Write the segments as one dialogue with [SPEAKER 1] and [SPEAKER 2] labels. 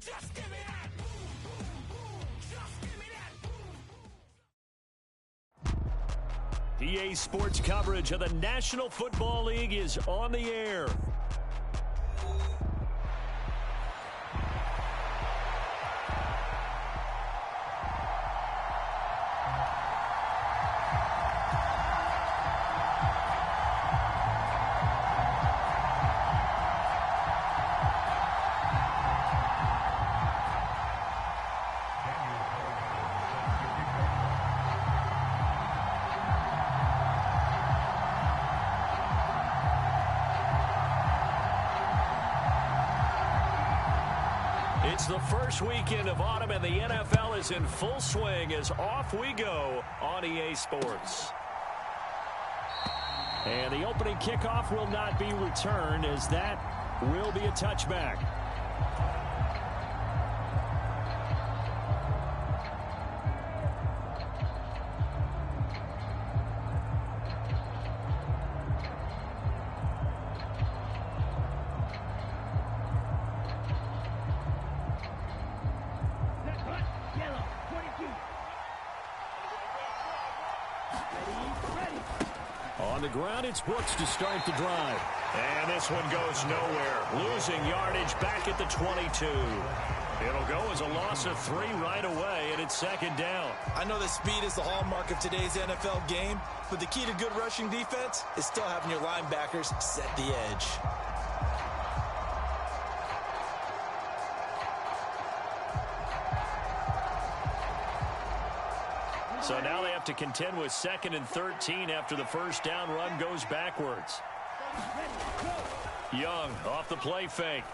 [SPEAKER 1] Just give me that. Just give me that.
[SPEAKER 2] EA Sports coverage of the National Football League is on the air. It's the first weekend of autumn, and the NFL is in full swing as off we go on EA Sports. And the opening kickoff will not be returned, as that will be a touchback. On the ground, it's Brooks to start the drive. And this one goes nowhere. Losing yardage back at the 22. It'll go as a loss of 3 right away, and it's second down.
[SPEAKER 3] I know that speed is the hallmark of today's NFL game, but the key to good rushing defense is still having your linebackers set the edge.
[SPEAKER 2] So now they have to contend with 2nd and 13 after the first down run goes backwards. Young off the play fake.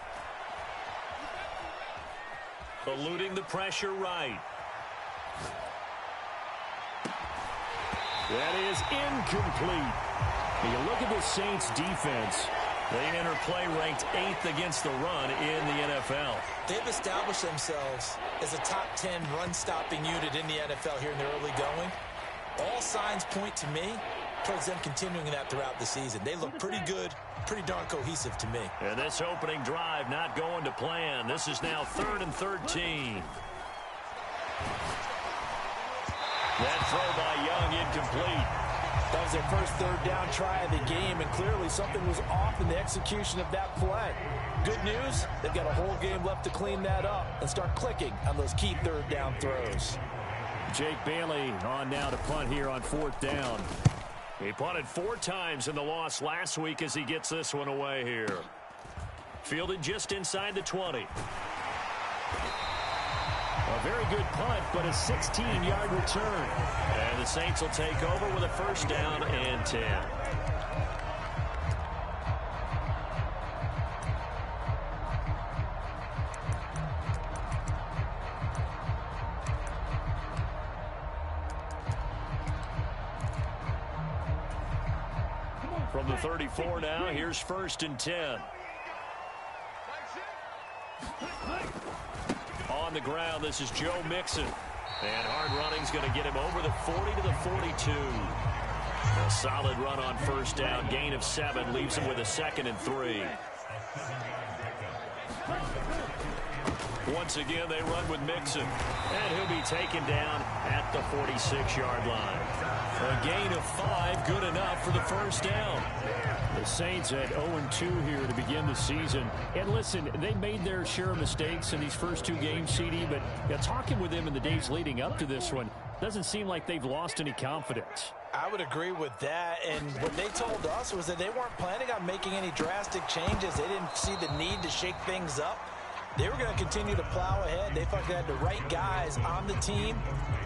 [SPEAKER 2] Eluding the pressure right. That is incomplete. When you look at the Saints defense, they enter play ranked 8th against the run in the NFL.
[SPEAKER 3] They've established themselves as a top 10 run-stopping unit in the NFL here in the early going. All signs point to me towards them continuing that throughout the season. They look pretty good, pretty darn cohesive to me.
[SPEAKER 2] And this opening drive not going to plan. This is now 3rd and 13. That throw by Young incomplete.
[SPEAKER 3] That was their first 3rd down try of the game, and clearly something was off in the execution of that play. Good news, they've got a whole game left to clean that up and start clicking on those key 3rd down throws.
[SPEAKER 2] Jake Bailey on now to punt here on 4th down. He punted 4 times in the loss last week as he gets this one away here. Fielded just inside the 20. A very good punt, but a 16-yard return. And the Saints will take over with a first down and 10. From the 34 now, here's 1st and 10. On the ground, this is Joe Mixon. And hard running's going to get him over the 40 to the 42. A solid run on first down. Gain of 7 leaves him with a 2nd and 3. Once again, they run with Mixon. And he'll be taken down at the 46-yard line. A gain of 5, good enough for the first down. The Saints at 0-2 here to begin the season. And listen, they made their share of mistakes in these first 2 games, CD, but talking with them in the days leading up to this one, doesn't seem like they've lost any confidence.
[SPEAKER 3] I would agree with that, and what they told us was that they weren't planning on making any drastic changes. They didn't see the need to shake things up. They were going to continue to plow ahead. They thought they had the right guys on the team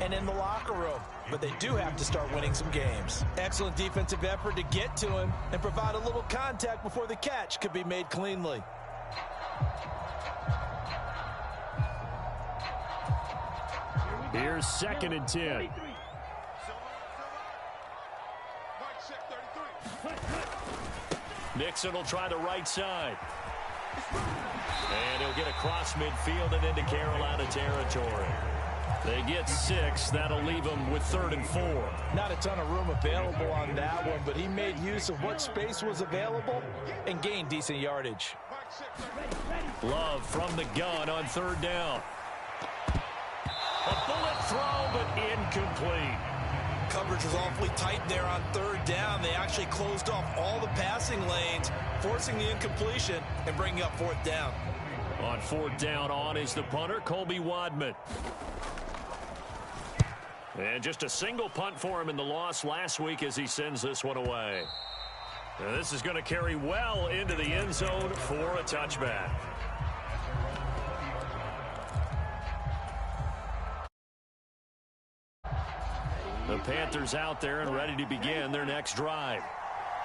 [SPEAKER 3] and in the locker room. But they do have to start winning some games. Excellent defensive effort to get to him and provide a little contact before the catch could be made cleanly.
[SPEAKER 2] Here's 2nd and 10. Mixon will try the right side. And he'll get across midfield and into Carolina territory. They get 6. That'll leave them with 3rd and 4.
[SPEAKER 3] Not a ton of room available on that one, but he made use of what space was available and gained decent yardage.
[SPEAKER 2] Love from the gun on third down. A bullet throw, but incomplete.
[SPEAKER 3] Coverage was awfully tight there on third down. They actually closed off all the passing lanes, forcing the incompletion and bringing up fourth down.
[SPEAKER 2] On fourth down, on is the punter, Colby Wadman. And just a single punt for him in the loss last week as he sends this one away. Now this is going to carry well into the end zone for a touchback. The Panthers out there and ready to begin their next drive.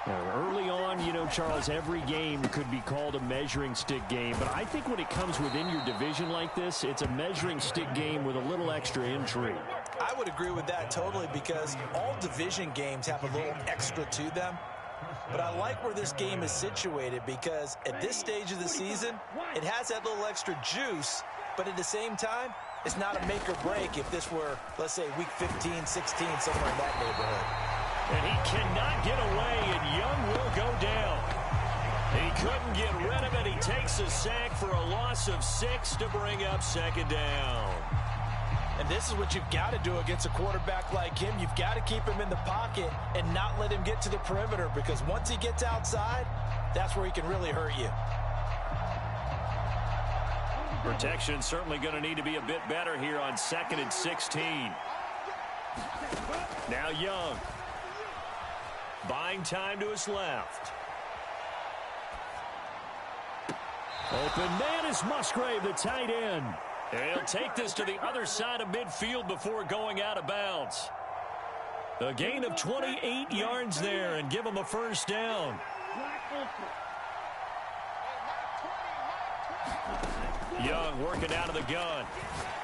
[SPEAKER 2] Now, early on, you know, Charles, every game could be called a measuring stick game. But I think when it comes within your division like this, it's a measuring stick game with a little extra intrigue.
[SPEAKER 3] I would agree with that totally because all division games have a little extra to them. But I like where this game is situated because at this stage of the season, it has that little extra juice. But at the same time, it's not a make or break if this were, let's say, week 15, 16, somewhere in that neighborhood.
[SPEAKER 2] And he cannot get away, and Young will go down. He couldn't get rid of it. He takes a sack for a loss of 6 to bring up second down.
[SPEAKER 3] And this is what you've got to do against a quarterback like him. You've got to keep him in the pocket and not let him get to the perimeter because once he gets outside, that's where he can really hurt you.
[SPEAKER 2] Protection certainly going to need to be a bit better here on 2nd and 16. Now Young. Buying time to his left. Open man is Musgrave, the tight end. And he'll take this to the other side of midfield before going out of bounds. A gain of 28 yards there and give him a first down. Young working out of the gun.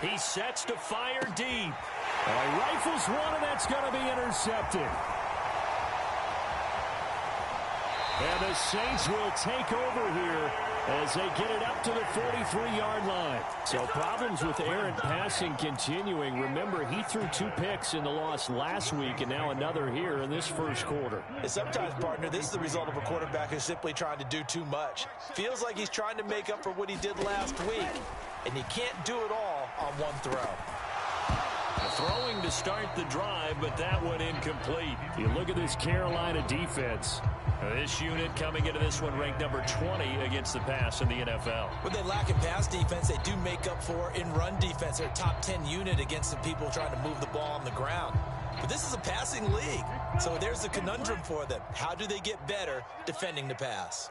[SPEAKER 2] He sets to fire deep. Rifles one, and that's going to be intercepted. And the Saints will take over here as they get it up to the 43-yard line. So problems with errant passing continuing. Remember, he threw 2 picks in the loss last week and now another here in this first quarter.
[SPEAKER 3] And sometimes, partner, this is the result of a quarterback who's simply trying to do too much. Feels like he's trying to make up for what he did last week, and he can't do it all on one throw.
[SPEAKER 2] Throwing to start the drive, but that one incomplete. You look at this Carolina defense. This unit coming into this one ranked number 20 against the pass in the NFL.
[SPEAKER 3] What they lack in pass defense, they do make up for in run defense. They're a top 10 unit against the people trying to move the ball on the ground. But this is a passing league, so there's a conundrum for them. How do they get better defending the pass?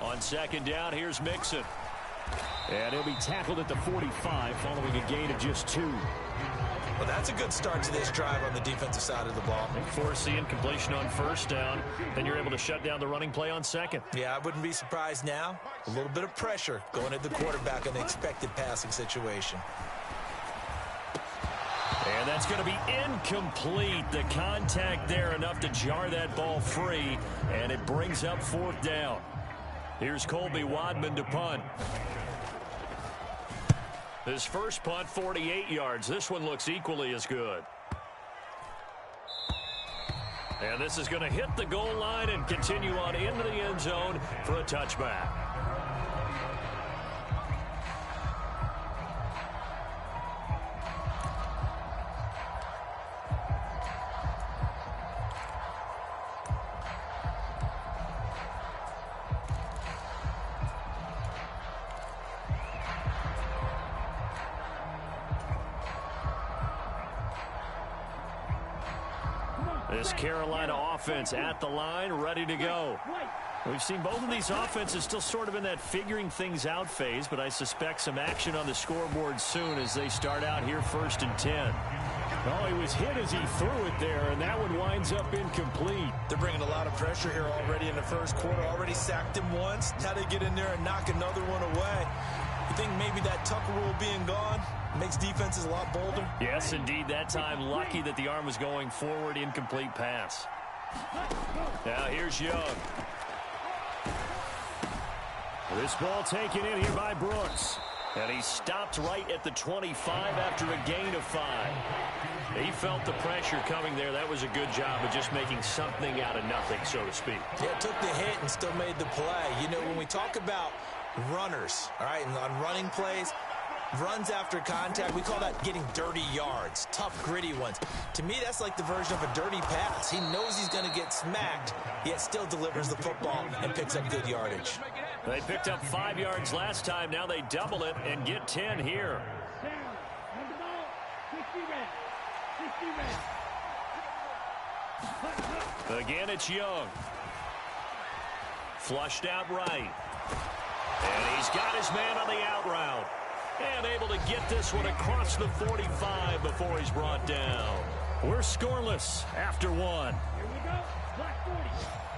[SPEAKER 2] On second down, here's Mixon. And he'll be tackled at the 45 following a gain of just 2.
[SPEAKER 3] Well, that's a good start to this drive on the defensive side of the ball.
[SPEAKER 2] Force the incompletion on first down. Then you're able to shut down the running play on second.
[SPEAKER 3] Yeah, I wouldn't be surprised now. A little bit of pressure going at the quarterback in an expected passing situation.
[SPEAKER 2] And that's going to be incomplete. The contact there enough to jar that ball free. And it brings up fourth down. Here's Colby Wadman to punt. His first punt, 48 yards. This one looks equally as good. And this is going to hit the goal line and continue on into the end zone for a touchback. This Carolina offense at the line, ready to go. We've seen both of these offenses still sort of in that figuring things out phase, but I suspect some action on the scoreboard soon as they start out here 1st and 10. Oh, he was hit as he threw it there, and that one winds up incomplete.
[SPEAKER 3] They're bringing a lot of pressure here already in the first quarter. Already sacked him once. Now they get in there and knock another one away. You think maybe that Tucker rule being gone makes defenses a lot bolder?
[SPEAKER 2] Yes, indeed. That time, lucky that the arm was going forward. Incomplete pass. Now here's Young. This ball taken in here by Brooks. And he stopped right at the 25 after a gain of 5. He felt the pressure coming there. That was a good job of just making something out of nothing, so to speak.
[SPEAKER 3] Yeah, took the hit and still made the play. You know, when we talk about runners, all right, and on running plays, runs after contact, we call that getting dirty yards, tough, gritty ones. To me, that's like the version of a dirty pass. He knows he's going to get smacked, yet still delivers the football and picks up good yardage.
[SPEAKER 2] They picked up 5 yards last time. Now they double it and get 10 here. Again, it's Young. Flushed out right. And he's got his man on the out route. And able to get this one across the 45 before he's brought down. We're scoreless after 1.
[SPEAKER 1] Here we go. Black 40.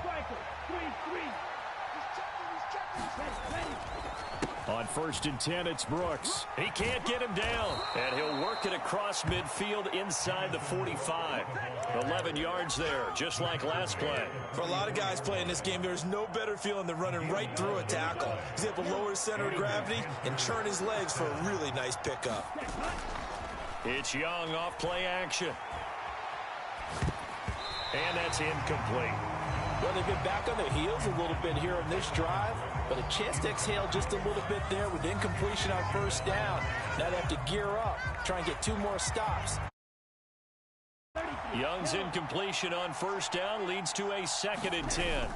[SPEAKER 1] Striker. 3-3.
[SPEAKER 2] On 1st and 10, it's Brooks. He can't get him down. And he'll work it across midfield inside the 45. 11 yards there, just like last play.
[SPEAKER 3] For a lot of guys playing this game, there's no better feeling than running right through a tackle. He's able to lower his center of gravity and churn his legs for a really nice pickup.
[SPEAKER 2] It's Young off play action. And that's incomplete.
[SPEAKER 3] Well, they've been back on their heels a little bit here on this drive, but a chance to exhale just a little bit there with incompletion on 1st down. Now they have to gear up, try and get 2 more stops.
[SPEAKER 2] Young's incompletion on 1st down leads to a 2nd and 10.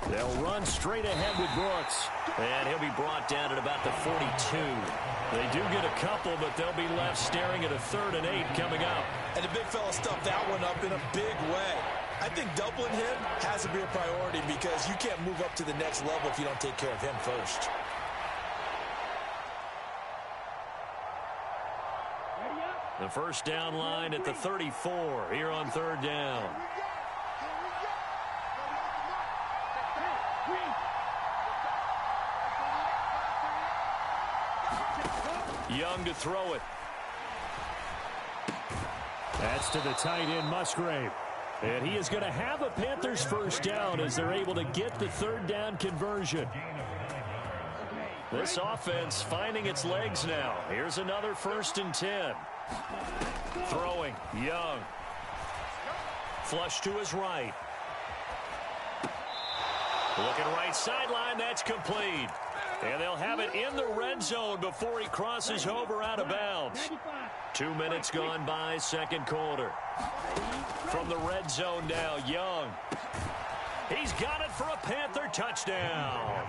[SPEAKER 2] They'll run straight ahead with Brooks. And he'll be brought down at about the 42. They do get a couple, but they'll be left staring at a 3rd and 8 coming up.
[SPEAKER 3] And the big fella stuffed that one up in a big way. I think doubling him has to be a priority because you can't move up to the next level if you don't take care of him first.
[SPEAKER 2] The 1st down line at the 34 here on 3rd down. Young to throw it. That's to the tight end, Musgrave. And he is going to have a Panthers 1st down as they're able to get the 3rd down conversion. This offense finding its legs now. Here's another 1st and 10. Throwing, Young. Flush to his right. Looking right sideline, that's complete. And they'll have it in the red zone before he crosses over out of bounds. 2 minutes gone by, 2nd quarter. From the red zone now, Young. He's got it for a Panther touchdown.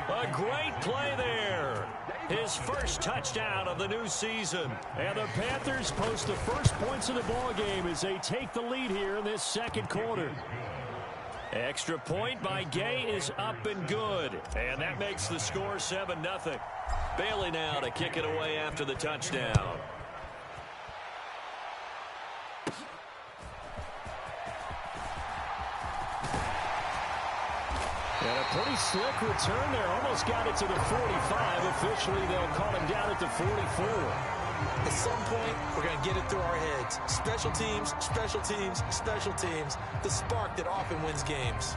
[SPEAKER 2] A great play there. His 1st touchdown of the new season. And the Panthers post the 1st points of the ballgame as they take the lead here in this 2nd quarter. Extra point by Gay is up and good. And that makes the score 7-0. Bailey now to kick it away after the touchdown. And a pretty slick return there. Almost got it to the 45. Officially, they'll call him down at the 44.
[SPEAKER 3] At some point, we're going to get it through our heads. Special teams, special teams, special teams. The spark that often wins games.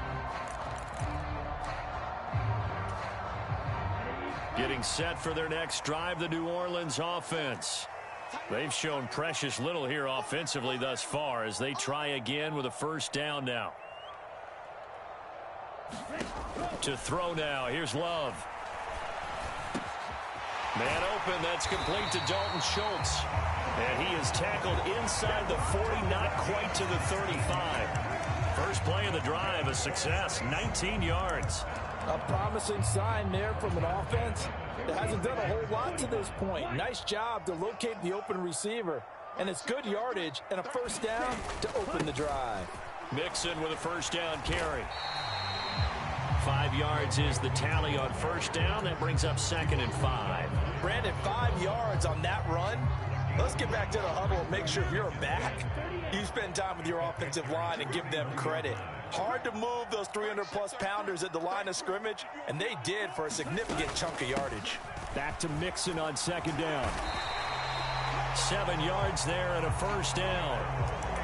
[SPEAKER 2] Getting set for their next drive, the New Orleans offense. They've shown precious little here offensively thus far as they try again with a 1st down now. To throw now. Here's Love. Man open. That's complete to Dalton Schultz. And he is tackled inside the 40, not quite to the 35. First play of the drive, a success, 19 yards.
[SPEAKER 3] A promising sign there from an offense that hasn't done a whole lot to this point. Nice job to locate the open receiver. And it's good yardage and a 1st down to open the drive.
[SPEAKER 2] Mixon with a 1st down carry. 5 yards is the tally on 1st down. That brings up 2nd and 5.
[SPEAKER 3] Brandon, 5 yards on that run. Let's get back to the huddle and make sure if you're back, you spend time with your offensive line and give them credit. Hard to move those 300-plus pounders at the line of scrimmage, and they did for a significant chunk of yardage.
[SPEAKER 2] Back to Mixon on 2nd down. 7 yards there and a 1st down.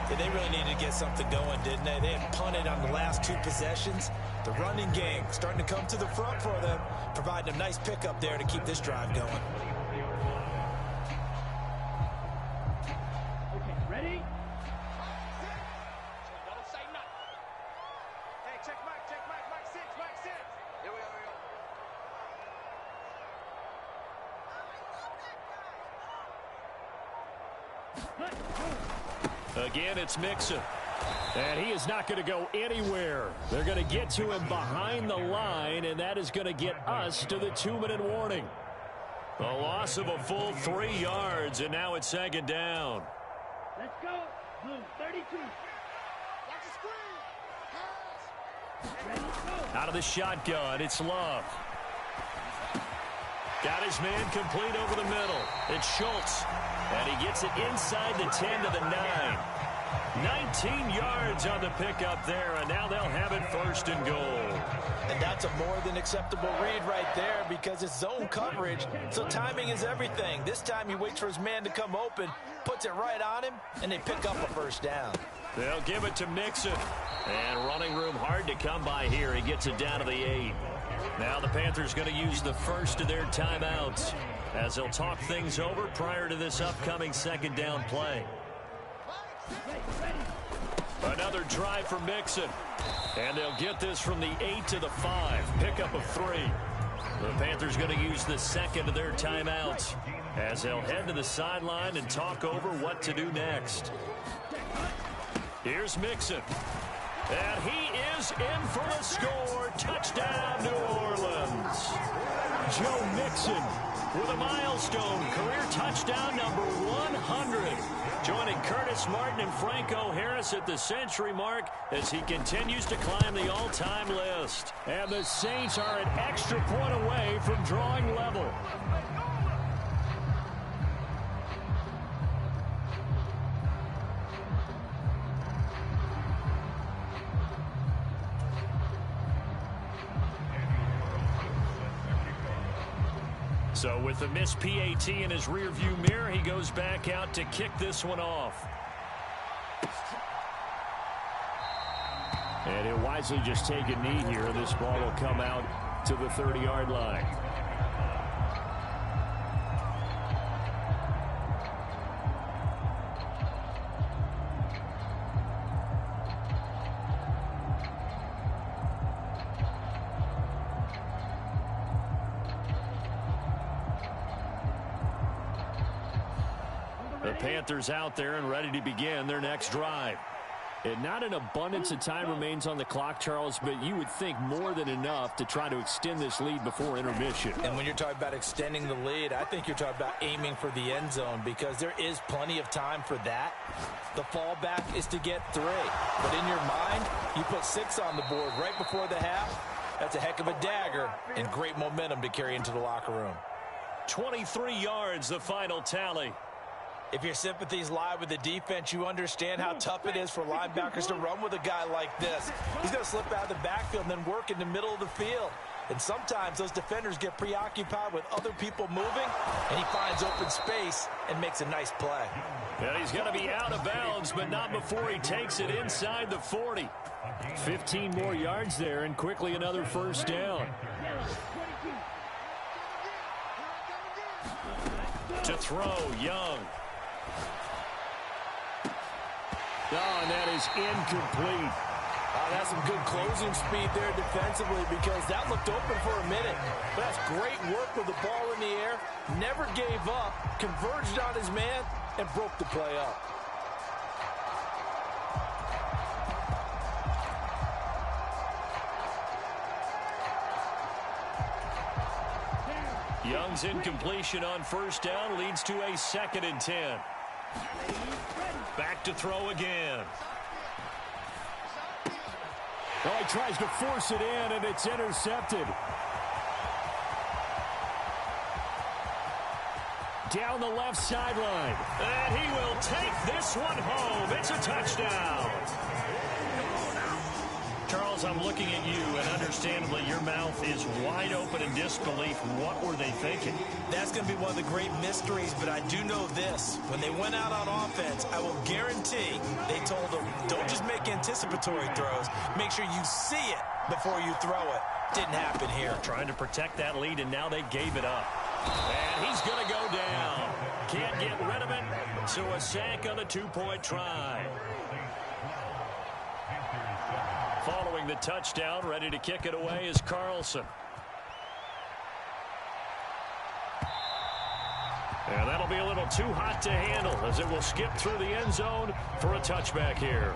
[SPEAKER 3] Yeah, they really needed to get something going, didn't they? They had punted on the last 2 possessions. The running game starting to come to the front for them, providing a nice pickup there to keep this drive going.
[SPEAKER 1] Okay, ready? Don't say nothing. Hey, check Mike 6. Here we go.
[SPEAKER 2] Again, it's Mixon. And he is not going to go anywhere. They're going to get to him behind the line, and that is going to get us to the 2-minute warning. A loss of a full 3 yards, and now it's second down.
[SPEAKER 1] Let's go. Blue, 32. Watch the screen. Ready, go.
[SPEAKER 2] Out of the shotgun, it's Love. Got his man complete over the middle. It's Schultz. And he gets it inside the 10 to the 9. 19 yards on the pickup there, and now they'll have it first and goal.
[SPEAKER 3] And that's a more than acceptable read right there because it's zone coverage, so timing is everything. This time he waits for his man to come open, puts it right on him, and they pick up a first down.
[SPEAKER 2] They'll give it to Mixon. And running room hard to come by here. He gets it down to the 8. Now the Panthers going to use the first of their timeouts as they'll talk things over prior to this upcoming second down play. Another drive for Mixon. And they'll get this from the 8 to the 5. Pickup of 3. The Panthers going to use the second of their timeouts as they'll head to the sideline and talk over what to do next. Here's Mixon. And he is in for a score. Touchdown, New Orleans. Joe Mixon with a milestone career touchdown number 100. Joining Curtis Martin and Franco Harris at the century mark as he continues to climb the all-time list. And the Saints are an extra point away from drawing level. So with the missed PAT in his rearview mirror, he goes back out to kick this one off. And he'll wisely just take a knee here. This ball will come out to the 30-yard line. The Panthers out there and ready to begin their next drive. And not an abundance of time remains on the clock, Charles, but you would think more than enough to try to extend this lead before intermission.
[SPEAKER 3] And when you're talking about extending the lead, I think you're talking about aiming for the end zone because there is plenty of time for that. The fallback is to get 3. But in your mind, you put 6 on the board right before the half. That's a heck of a dagger and great momentum to carry into the locker room.
[SPEAKER 2] 23 yards, the final tally.
[SPEAKER 3] If your sympathies lie with the defense, you understand how tough it is for linebackers to run with a guy like this. He's going to slip out of the backfield and then work in the middle of the field. And sometimes those defenders get preoccupied with other people moving, and he finds open space and makes a nice play.
[SPEAKER 2] And he's going to be out of bounds, but not before he takes it inside the 40. 15 more yards there, and quickly another first down. To throw, Young. Oh, and that is incomplete.
[SPEAKER 3] That's some good closing speed there defensively because that looked open for a minute. But that's great work with the ball in the air. Never gave up, converged on his man, and broke the play up.
[SPEAKER 2] Young's incompletion on first down leads to a 2nd and 10. Back to throw again. Oh, he tries to force it in, and it's intercepted. Down the left sideline. And he will take this one home. It's a touchdown. Charles, I'm looking at you, and understandably, your mouth is wide open in disbelief. What were they thinking?
[SPEAKER 3] That's going to be one of the great mysteries, but I do know this. When they went out on offense, I will guarantee they told them, don't just make anticipatory throws. Make sure you see it before you throw it. Didn't happen here.
[SPEAKER 2] Trying to protect that lead, and now they gave it up. And he's going to go down. Can't get rid of it, so a sack on the two-point try. Following the touchdown, ready to kick it away is Carlson. And that'll be a little too hot to handle as it will skip through the end zone for a touchback here.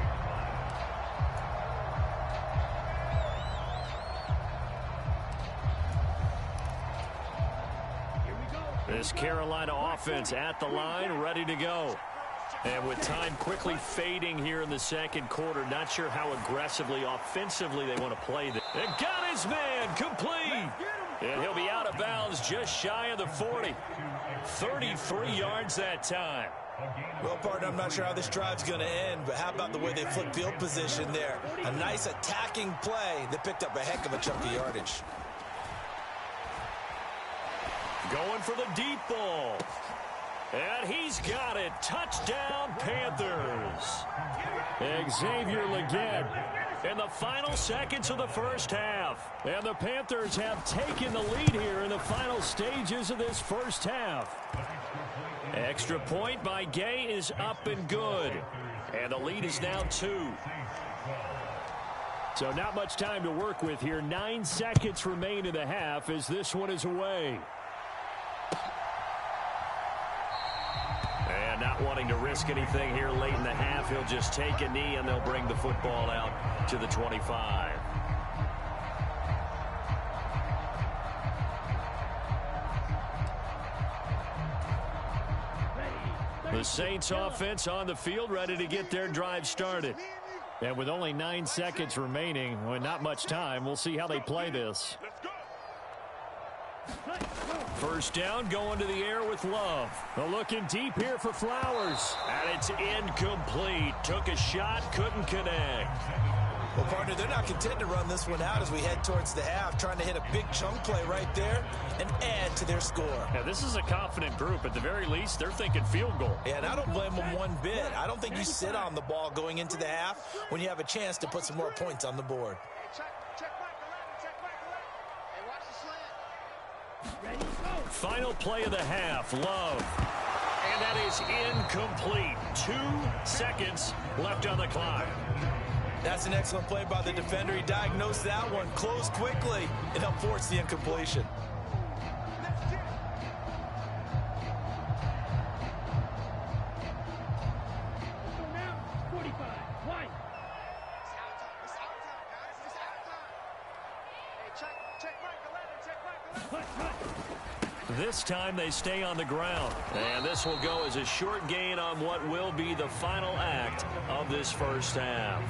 [SPEAKER 2] This Carolina offense at the line, ready to go. And with time quickly fading here in the second quarter, not sure how aggressively, offensively they want to play this. And got his man, complete. And he'll be out of bounds just shy of the 40. 33 yards that time.
[SPEAKER 3] Well, partner, I'm not sure how this drive's going to end, but how about the way they flip field position there? A nice attacking play that picked up a heck of a chunk of yardage.
[SPEAKER 2] Going for the deep ball. And he's got it. Touchdown, Panthers. Xavier Legette in the final seconds of the first half. And the Panthers have taken the lead here in the final stages of this first half. Extra point by Gay is up and good. And the lead is now 2. So not much time to work with here. 9 seconds remain in the half as this one is away. And not wanting to risk anything here late in the half, he'll just take a knee and they'll bring the football out to the 25. The Saints offense on the field, ready to get their drive started. And with only 9 seconds remaining, well, not much time, we'll see how they play this. First down, going to the air with Love. Looking deep here for Flowers. And it's incomplete. Took a shot, couldn't connect.
[SPEAKER 3] Well, partner, they're not content to run this one out as we head towards the half, trying to hit a big chunk play right there and add to their score.
[SPEAKER 2] Yeah, this is a confident group. At the very least, they're thinking field goal.
[SPEAKER 3] Yeah, and I don't blame them one bit. I don't think you sit on the ball going into the half when you have a chance to put some more points on the board.
[SPEAKER 2] Final play of the half, Love. And that is incomplete. 2 seconds left on the clock.
[SPEAKER 3] That's an excellent play by the defender. He diagnosed that one, closed quickly, and helped force the incompletion.
[SPEAKER 2] This time they stay on the ground. And this will go as a short gain on what will be the final act of this first half.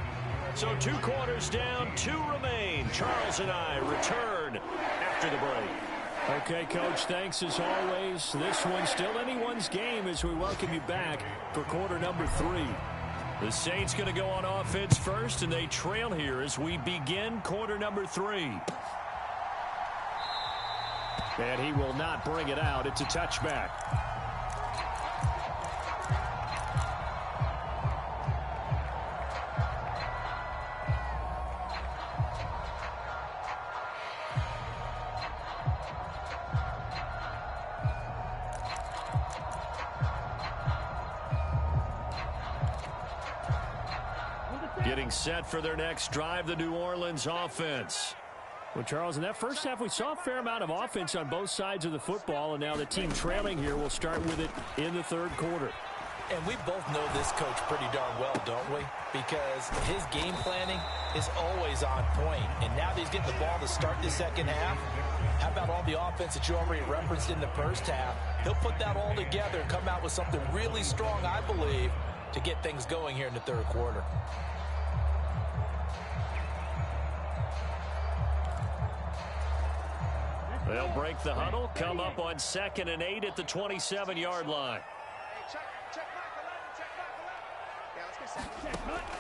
[SPEAKER 2] So 2 quarters down, 2 remain. Charles and I return after the break. Okay, Coach, thanks as always. This one's still anyone's game as we welcome you back for quarter number 3. The Saints going to go on offense first, and they trail here as we begin quarter number 3. And he will not bring it out. It's a touchback. Getting set for their next drive, the New Orleans offense. Well, Charles, in that first half, we saw a fair amount of offense on both sides of the football, and now the team trailing here will start with it in the third quarter.
[SPEAKER 3] And we both know this coach pretty darn well, don't we? Because his game planning is always on point. And now that he's getting the ball to start the second half, how about all the offense that you already referenced in the first half? He'll put that all together and come out with something really strong, I believe, to get things going here in the third quarter.
[SPEAKER 2] They'll break the huddle, come up on 2nd and 8 at the 27-yard line.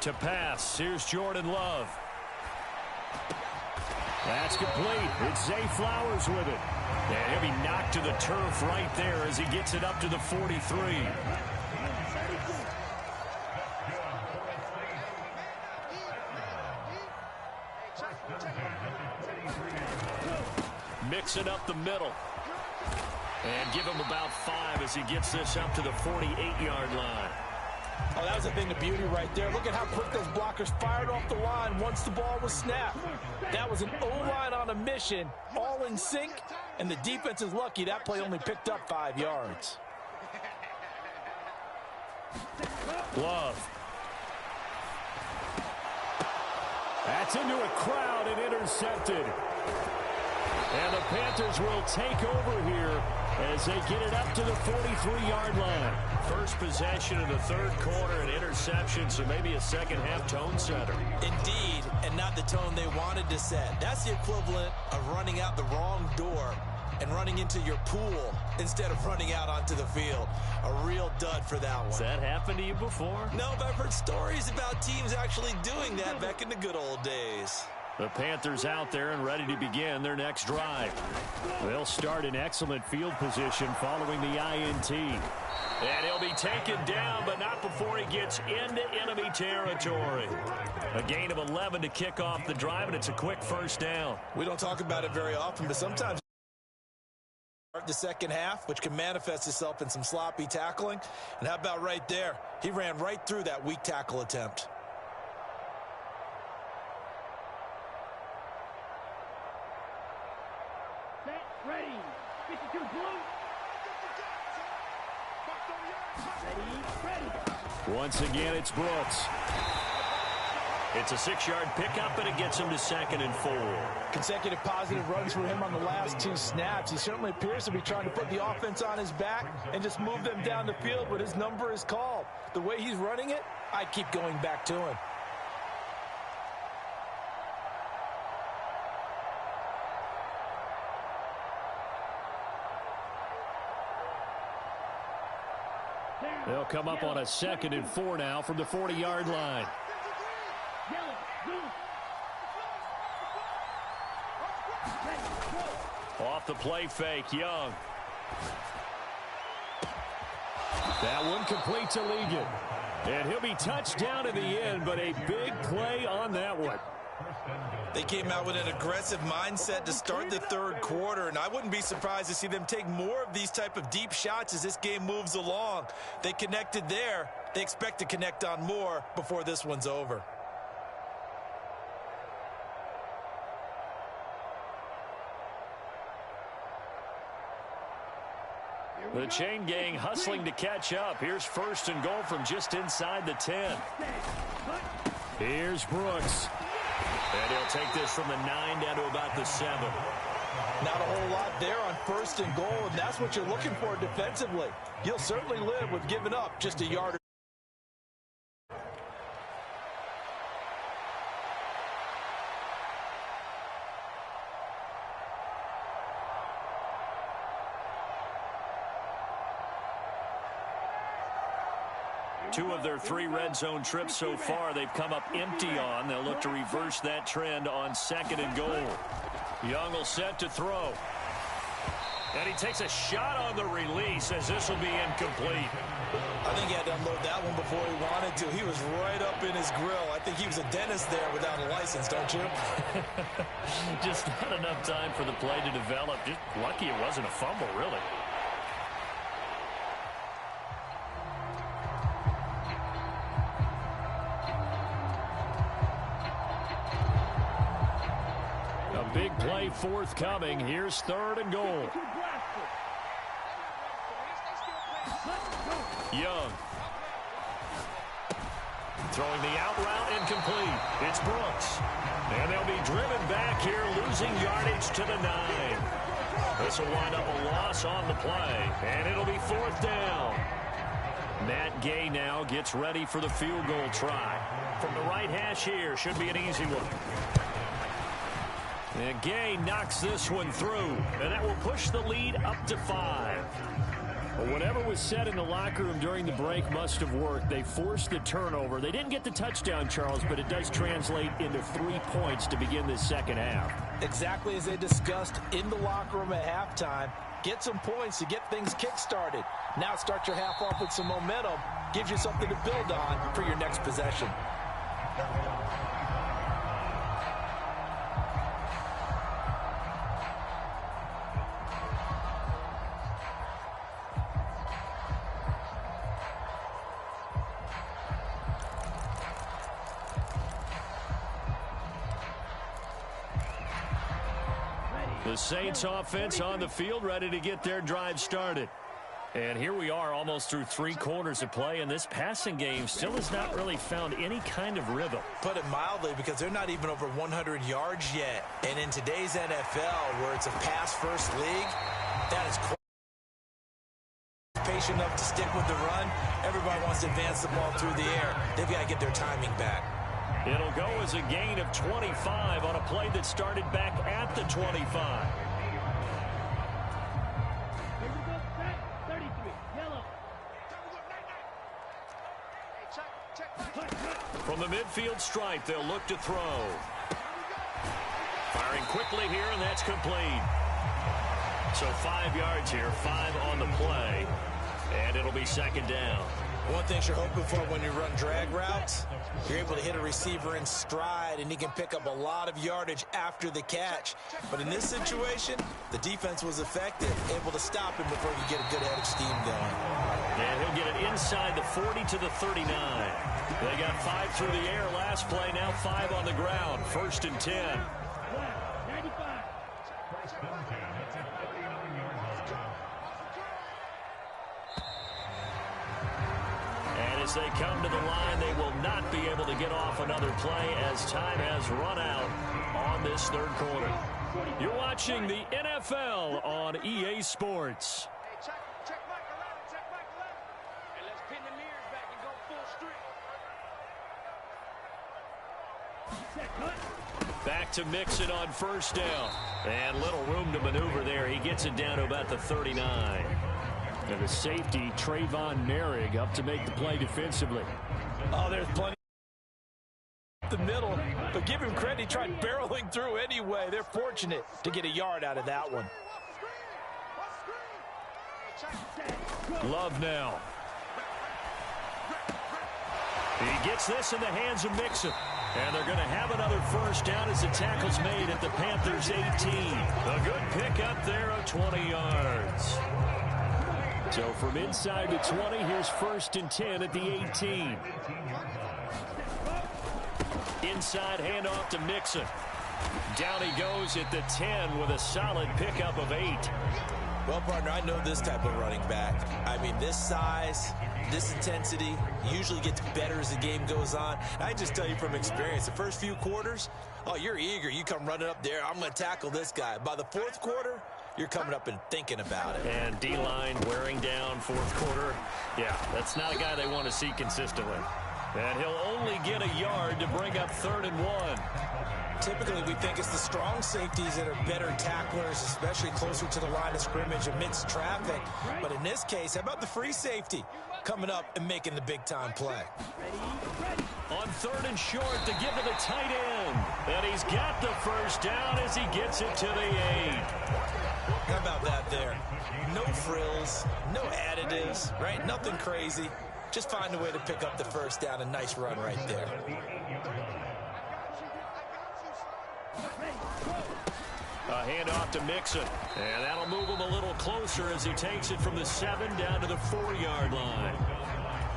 [SPEAKER 2] To pass, here's Jordan Love. That's complete. It's Zay Flowers with it. And he'll be knocked to the turf right there as he gets it up to the 43. Mix it up the middle. And give him about 5 as he gets this up to the 48-yard line.
[SPEAKER 3] Oh, that was a thing of beauty right there. Look at how quick those blockers fired off the line once the ball was snapped. That was an O-line on a mission, all in sync, and the defense is lucky that play only picked up 5 yards.
[SPEAKER 2] Love. That's into a crowd and intercepted. And the Panthers will take over here as they get it up to the 43-yard line. First possession of the third quarter, an interception, so maybe a second-half tone setter.
[SPEAKER 3] Indeed, and not the tone they wanted to set. That's the equivalent of running out the wrong door and running into your pool instead of running out onto the field. A real dud for that one.
[SPEAKER 2] Has that happened to you before?
[SPEAKER 3] No, but I've heard stories about teams actually doing that back in the good old days.
[SPEAKER 2] The Panthers out there and ready to begin their next drive. They'll start in excellent field position following the INT. And he'll be taken down, but not before he gets into enemy territory. A gain of 11 to kick off the drive, and it's a quick first down.
[SPEAKER 3] We don't talk about it very often, but sometimes the second half, which can manifest itself in some sloppy tackling. And how about right there? He ran right through that weak tackle attempt.
[SPEAKER 1] Ready. 52 blue. Ready.
[SPEAKER 2] Once again, it's Brooks. It's a 6-yard pickup, and it gets him to 2nd and 4.
[SPEAKER 3] Consecutive positive runs for him on the last 2 snaps. He certainly appears to be trying to put the offense on his back and just move them down the field, but his number is called. The way he's running it, I keep going back to him.
[SPEAKER 2] They'll come up on a 2nd and 4 now from the 40-yard line. Off the play fake, Young. That one completes Allegiant. And he'll be touched down in the end, but a big play on that one.
[SPEAKER 3] They came out with an aggressive mindset to start the third quarter, and I wouldn't be surprised to see them take more of these type of deep shots as this game moves along. They connected there. They expect to connect on more before this one's over.
[SPEAKER 2] The chain gang hustling to catch up. Here's 1st and goal from just inside the 10. Here's Brooks. And he'll take this from the 9 down to about the 7.
[SPEAKER 3] Not a whole lot there on 1st and goal, and that's what you're looking for defensively. You'll certainly live with giving up just a yard.
[SPEAKER 2] Two of their 3 red zone trips so far, they've come up empty on. They'll look to reverse that trend on 2nd and goal. Young will set to throw. And he takes a shot on the release as this will be incomplete.
[SPEAKER 3] I think he had to unload that one before he wanted to. He was right up in his grill. I think he was a dentist there without a license, don't you?
[SPEAKER 2] Just not enough time for the play to develop. Just lucky it wasn't a fumble, really. Big play forthcoming. Here's 3rd and goal. Young. Throwing the out route incomplete. It's Brooks. And they'll be driven back here, losing yardage to the 9. This will wind up a loss on the play. And it'll be 4th down. Matt Gay now gets ready for the field goal try. From the right hash here, should be an easy one. And Gay knocks this one through, and that will push the lead up to 5. Well, whatever was said in the locker room during the break must have worked. They forced the turnover. They didn't get the touchdown, Charles, but it does translate into 3 points to begin this second half. Exactly as they discussed in the locker room at halftime. Get some points to get things kick-started. Now start your half off with some momentum. Gives you something to build on for your next possession. The Saints offense on the field, ready to get their drive started. And here we are almost through 3 quarters of play, and this passing game still has not really found any kind of rhythm. Put it mildly, because they're not even over 100 yards yet. And in today's NFL, where it's a pass-first league, that is patient enough to stick with the run. Everybody wants to advance the ball through the air. They've got to get their timing back. It'll go as a gain of 25 on a play that started back at the 25. From the midfield stripe, they'll look to throw. Firing quickly here, and that's complete. So 5 yards here, 5 on the play, and it'll be second down. One thing you're hoping for when you run drag routes, you're able to hit a receiver in stride, and he can pick up a lot of yardage after the catch. But in this situation, the defense was effective, able to stop him before he could get a good head of steam going. And he'll get it inside the 40 to the 39. They got 5 through the air last play, now 5 on the ground. 1st and 10. As they come to the line, they will not be able to get off another play as time has run out on this 3rd quarter. You're watching the NFL on EA Sports.
[SPEAKER 1] Hey, check Mike 11, check Mike 11. And let's pin the mirrors back and go full streak.
[SPEAKER 2] Back to Mixon on 1st down. And little room to maneuver there. He gets it down to about the 39. And the safety, Trayvon Merrick, up to make the play defensively. Oh, there's plenty in the middle, but give him credit. He tried barreling through anyway. They're fortunate to get a yard out of that one. Love now. He gets this in the hands of Mixon. And they're going to have another 1st down as the tackle's made at the Panthers' 18. A good pickup there of 20 yards. So from inside the 20, here's 1st and 10 at the 18. Inside handoff to Mixon. Down he goes at the 10 with a solid pickup of 8. Well, partner, I know this type of running back. I mean, this size, this intensity usually gets better as the game goes on. I just tell you from experience, the first few quarters, oh, you're eager. You come running up there, I'm going to tackle this guy. By the 4th quarter, you're coming up and thinking about it. And D-line wearing down 4th quarter. Yeah, that's not a guy they want to see consistently. And he'll only get a yard to bring up 3rd and 1. Typically, we think it's the strong safeties that are better tacklers, especially closer to the line of scrimmage amidst traffic. But in this case, how about the free safety coming up and making the big-time play? On 3rd and short to give to the tight end. And he's got the 1st down as he gets it to the 8. How about that there? No frills, no additives, right? Nothing crazy. Just find a way to pick up the 1st down. A nice run right there. A handoff to Mixon. And that'll move him a little closer as he takes it from the 7 down to the 4-yard line.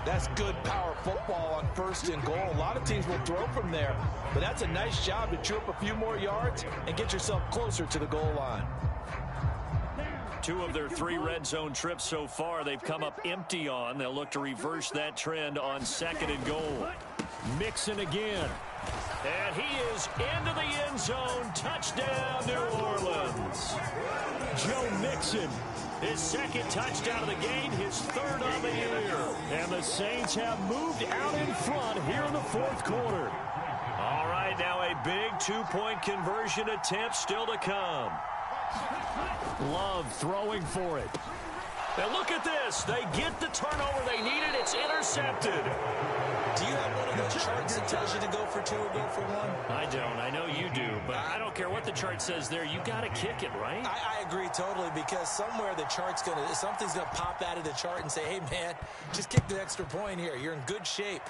[SPEAKER 2] That's good power football on 1st and goal. A lot of teams will throw from there. But that's a nice job to chew up a few more yards and get yourself closer to the goal line. 2 of their 3 red zone trips so far, they've come up empty on. They'll look to reverse that trend on 2nd and goal. Mixon again. And he is into the end zone. Touchdown, New Orleans. Joe Mixon, his 2nd touchdown of the game, his 3rd of the year. And the Saints have moved out in front here in the 4th quarter. All right, now a big 2-point conversion attempt still to come. Love throwing for it. And look at this. They get the turnover they needed. It's intercepted.
[SPEAKER 3] Do you have one of those charts that tells you to go for 2 or go for 1?
[SPEAKER 2] I don't. I know you do. But I don't care what the chart says there. You got to kick it, right?
[SPEAKER 3] I agree totally, because somewhere the chart's something's going to pop out of the chart and say, hey, man, just kick the extra point here. You're in good shape.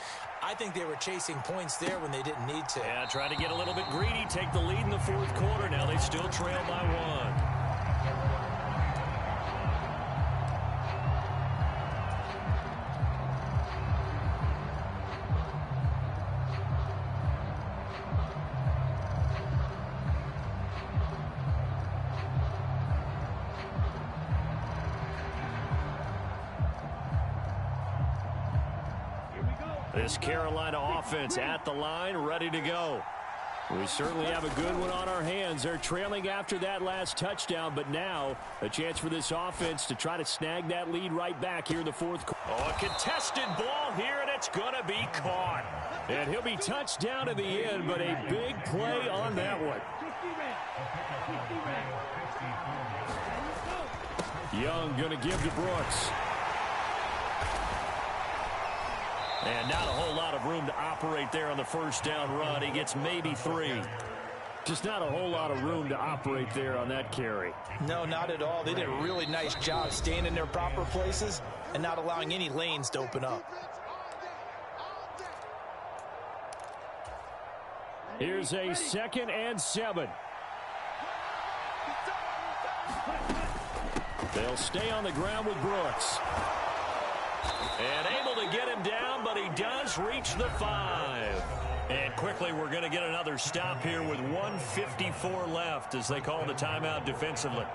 [SPEAKER 3] I think they were chasing points there when they didn't need to.
[SPEAKER 2] Yeah, try to get a little bit greedy, take the lead in the fourth quarter. Now they still trail by 1. This Carolina offense at the line, ready to go. We certainly have a good one on our hands. They're trailing after that last touchdown, but now a chance for this offense to try to snag that lead right back here in the fourth quarter. Oh, a contested ball here, and it's going to be caught. And he'll be touched down in the end, but a big play on that one. Young going to give to Brooks. And not a whole lot of room to operate there on the first down run. He gets maybe 3. Just not a whole lot of room to operate there on that carry.
[SPEAKER 3] No, not at all. They did a really nice job staying in their proper places and not allowing any lanes to open up.
[SPEAKER 2] Here's a 2nd and 7. They'll stay on the ground with Brooks. And able to get him down, but he does reach the 5. And quickly, we're going to get another stop here with 1:54 left as they call the timeout defensively.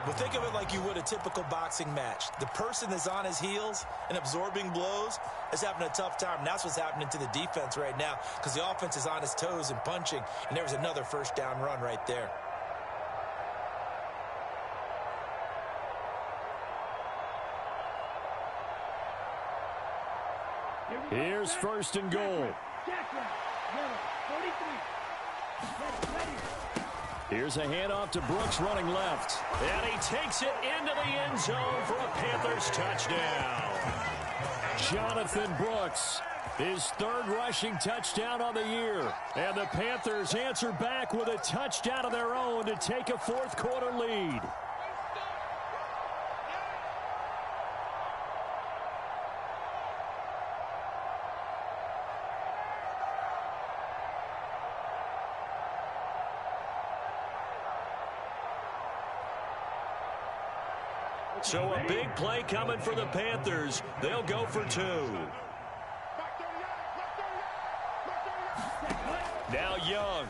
[SPEAKER 3] Well, think of it like you would a typical boxing match. The person that's on his heels and absorbing blows is having a tough time. And that's what's happening to the defense right now, because the offense is on his toes and punching, and there was another first down run right there.
[SPEAKER 2] Here's 1st and goal. Here's a handoff to Brooks running left. And he takes it into the end zone for a Panthers touchdown. Jonathan Brooks, his 3rd rushing touchdown on the year. And the Panthers answer back with a touchdown of their own to take a fourth quarter lead. So a big play coming for the Panthers. They'll go for 2. Now Young.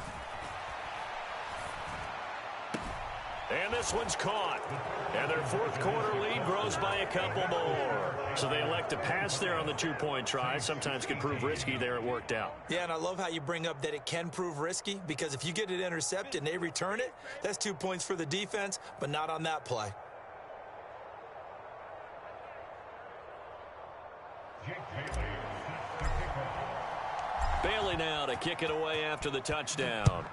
[SPEAKER 2] And this one's caught. And their fourth quarter lead grows by a couple more. So they elect to pass there on the 2-point try. Sometimes could prove risky there. It worked out.
[SPEAKER 3] Yeah, and I love how you bring up that it can prove risky, because if you get it intercepted and they return it, that's 2 points for the defense, but not on that play.
[SPEAKER 2] Bailey now to kick it away after the touchdown.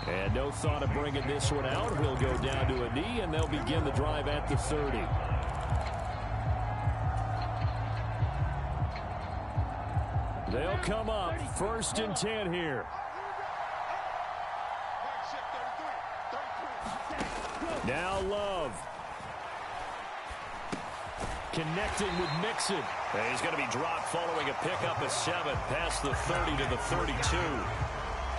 [SPEAKER 2] And no thought of bringing this one out. He'll go down to a knee, and they'll begin the drive at the 30. They'll come up 1st and 10 here. Now Love. Connecting with Mixon. And he's going to be dropped following a pickup of 7 past the 30 to the 32.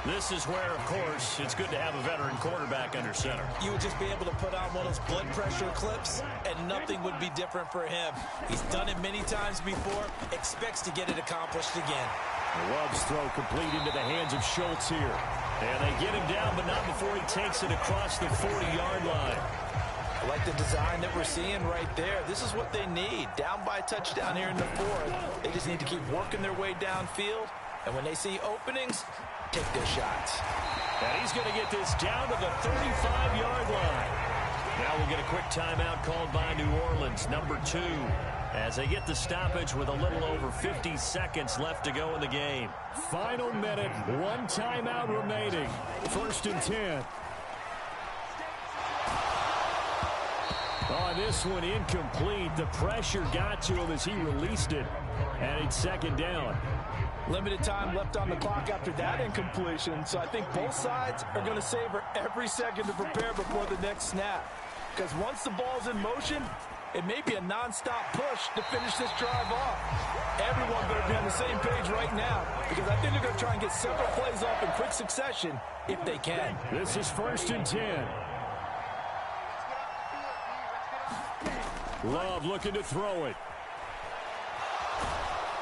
[SPEAKER 2] This is where, of course, it's good to have a veteran quarterback under center.
[SPEAKER 3] You would just be able to put on one of those blood pressure clips, and nothing would be different for him. He's done it many times before, expects to get it accomplished again.
[SPEAKER 2] Love's throw complete into the hands of Schultz here. And they get him down, but not before he takes it across the 40-yard line.
[SPEAKER 3] I like the design that we're seeing right there. This is what they need. Down by a touchdown here in the 4th. They just need to keep working their way downfield. And when they see openings, take their shots.
[SPEAKER 2] And he's going to get this down to the 35-yard line. Now we'll get a quick timeout called by New Orleans, number 2, as they get the stoppage with a little over 50 seconds left to go in the game.
[SPEAKER 4] Final minute, 1 timeout remaining. 1st and 10. Oh, this one incomplete. The pressure got to him as he released it. And it's 2nd down.
[SPEAKER 3] Limited time left on the clock after that incompletion, so I think both sides are going to savor every second to prepare before the next snap. Because once the ball's in motion, it may be a nonstop push to finish this drive off. Everyone better be on the same page right now, because I think they're going to try and get several plays off in quick succession if they can.
[SPEAKER 4] This is 1st and 10. Love looking to throw it.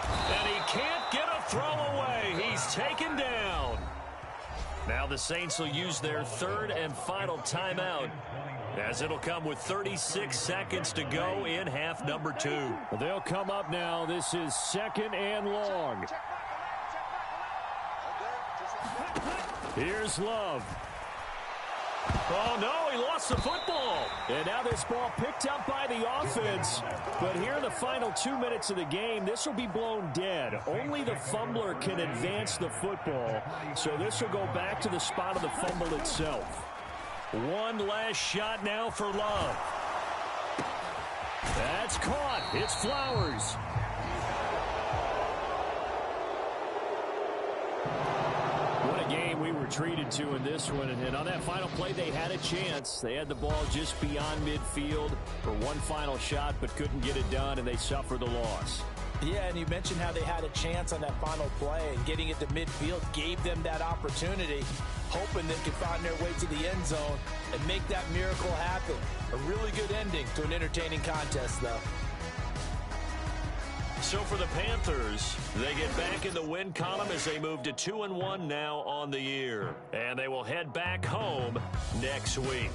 [SPEAKER 2] And he can't get a throw away. He's taken down. Now the Saints will use their 3rd and final timeout, as it'll come with 36 seconds to go in half number 2.
[SPEAKER 4] They'll come up now. This is 2nd and long. Here's Love.
[SPEAKER 2] Oh, no, he lost the football.
[SPEAKER 4] And now this ball picked up by the offense. But here in the final 2 minutes of the game, this will be blown dead. Only the fumbler can advance the football. So this will go back to the spot of the fumble itself.
[SPEAKER 2] One last shot now for Love.
[SPEAKER 4] That's caught. It's Flowers. What a game we were treated to in this one. And on that final play, they had a chance. They had the ball just beyond midfield for one final shot, but couldn't get it done, and they suffered the loss.
[SPEAKER 3] Yeah, and you mentioned how they had a chance on that final play, and getting it to midfield gave them that opportunity, hoping they could find their way to the end zone and make that miracle happen. A really good ending to an entertaining contest, though.
[SPEAKER 2] So for the Panthers, they get back in the win column as they move to 2-1 now on the year. And they will head back home next week.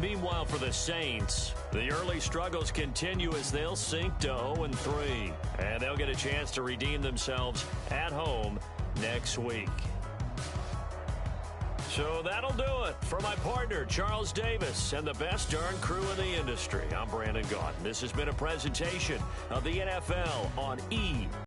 [SPEAKER 2] Meanwhile, for the Saints, the early struggles continue as they'll sink to 0-3. And they'll get a chance to redeem themselves at home next week. So that'll do it for my partner, Charles Davis, and the best darn crew in the industry. I'm Brandon Gaudin. This has been a presentation of the NFL on